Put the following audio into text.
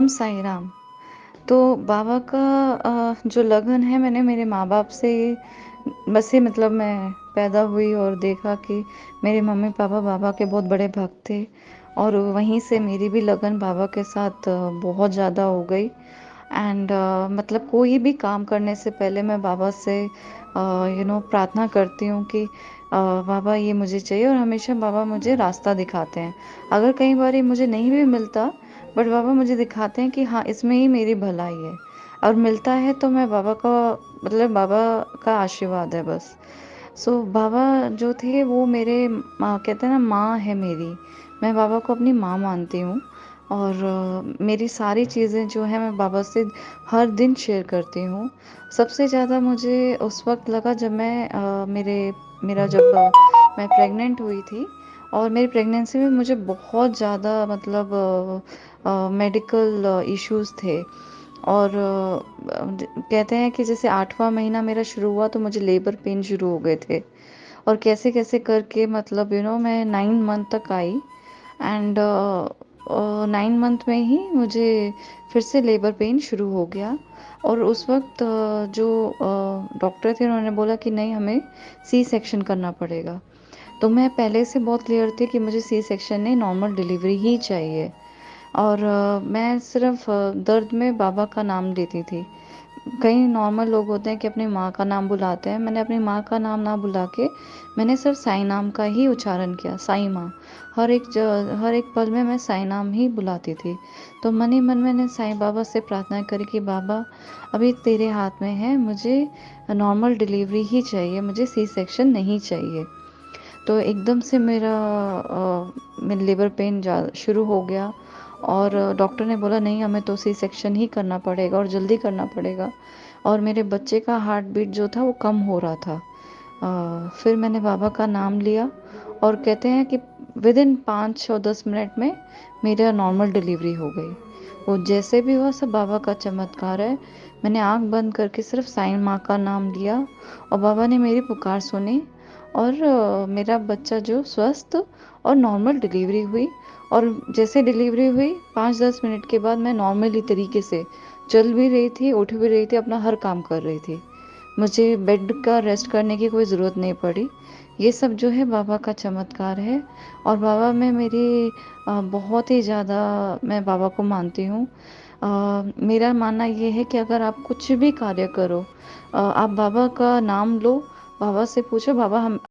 साईं राम। तो बाबा का जो लगन है मैंने मेरे माँ-बाप से बस ही मतलब मैं पैदा हुई और देखा कि मेरे मम्मी-पापा बाबा के बहुत बड़े भक्त थे और वहीं से मेरी भी लगन बाबा के साथ बहुत ज़्यादा हो गई। एंड मतलब कोई भी काम करने से पहले मैं बाबा से प्रार्थना करती हूँ कि बाबा ये मुझे चाहिए, और हमेशा बाबा मुझे रास्ता दिखाते हैं। अगर कई बारी मुझे नहीं भी मिलता, बट बाबा मुझे दिखाते हैं कि हाँ, इसमें ही मेरी भलाई है, और मिलता है तो मैं बाबा का मतलब बाबा का आशीर्वाद है बस। सो बाबा जो थे वो मेरे माँ, कहते हैं ना माँ है मेरी। मैं बाबा को अपनी माँ मानती हूँ, और मेरी सारी चीज़ें जो है मैं बाबा से हर दिन शेयर करती हूँ। सबसे ज़्यादा मुझे उस वक्त लगा जब मैं मेरा जब मैं प्रेग्नेंट हुई थी, और मेरी प्रेगनेंसी में मुझे बहुत ज़्यादा मतलब मेडिकल इश्यूज थे। और कहते हैं कि जैसे 8वां महीना मेरा शुरू हुआ तो मुझे लेबर पेन शुरू हो गए थे, और कैसे कैसे करके मतलब मैं 9 मंथ तक आई। एंड 9 मंथ में ही मुझे फिर से लेबर पेन शुरू हो गया। और उस वक्त जो डॉक्टर थे उन्होंने बोला कि नहीं, हमें सी सेक्शन करना पड़ेगा। तो मैं पहले से बहुत क्लियर थी कि मुझे सी सेक्शन नहीं, नॉर्मल डिलीवरी ही चाहिए। और मैं सिर्फ दर्द में बाबा का नाम लेती थी। कई नॉर्मल लोग होते हैं कि अपनी माँ का नाम बुलाते हैं, मैंने अपनी माँ का नाम ना बुला के मैंने सिर्फ साईं नाम का ही उच्चारण किया, साईं माँ। हर एक पल में मैं साईं नाम ही बुलाती थी। तो मन ही मन मैंने साईं बाबा से प्रार्थना करी कि बाबा, अभी तेरे हाथ में है, मुझे नॉर्मल डिलीवरी ही चाहिए, मुझे सी सेक्शन नहीं चाहिए। तो एकदम से मेरा लेबर पेन शुरू हो गया, और डॉक्टर ने बोला नहीं, हमें तो सी सेक्शन ही करना पड़ेगा और जल्दी करना पड़ेगा। और मेरे बच्चे का हार्ट बीट जो था वो कम हो रहा था। फिर मैंने बाबा का नाम लिया, और कहते हैं कि विद इन 5 और 10 मिनट में मेरा नॉर्मल डिलीवरी हो गई। वो जैसे भी हुआ सब बाबा का चमत्कार है। मैंने आंख बंद करके सिर्फ साईं माँ का नाम लिया, और बाबा ने मेरी पुकार सुनी, और मेरा बच्चा जो स्वस्थ और नॉर्मल डिलीवरी हुई। और जैसे डिलीवरी हुई 5-10 मिनट के बाद मैं नॉर्मली तरीके से चल भी रही थी, उठ भी रही थी, अपना हर काम कर रही थी। मुझे बेड का रेस्ट करने की कोई ज़रूरत नहीं पड़ी। ये सब जो है बाबा का चमत्कार है। और बाबा में मेरी बहुत ही ज़्यादा, मैं बाबा को मानती हूँ। मेरा मानना ये है कि अगर आप कुछ भी कार्य करो, आप बाबा का नाम लो, बाबा से पूछो, बाबा हम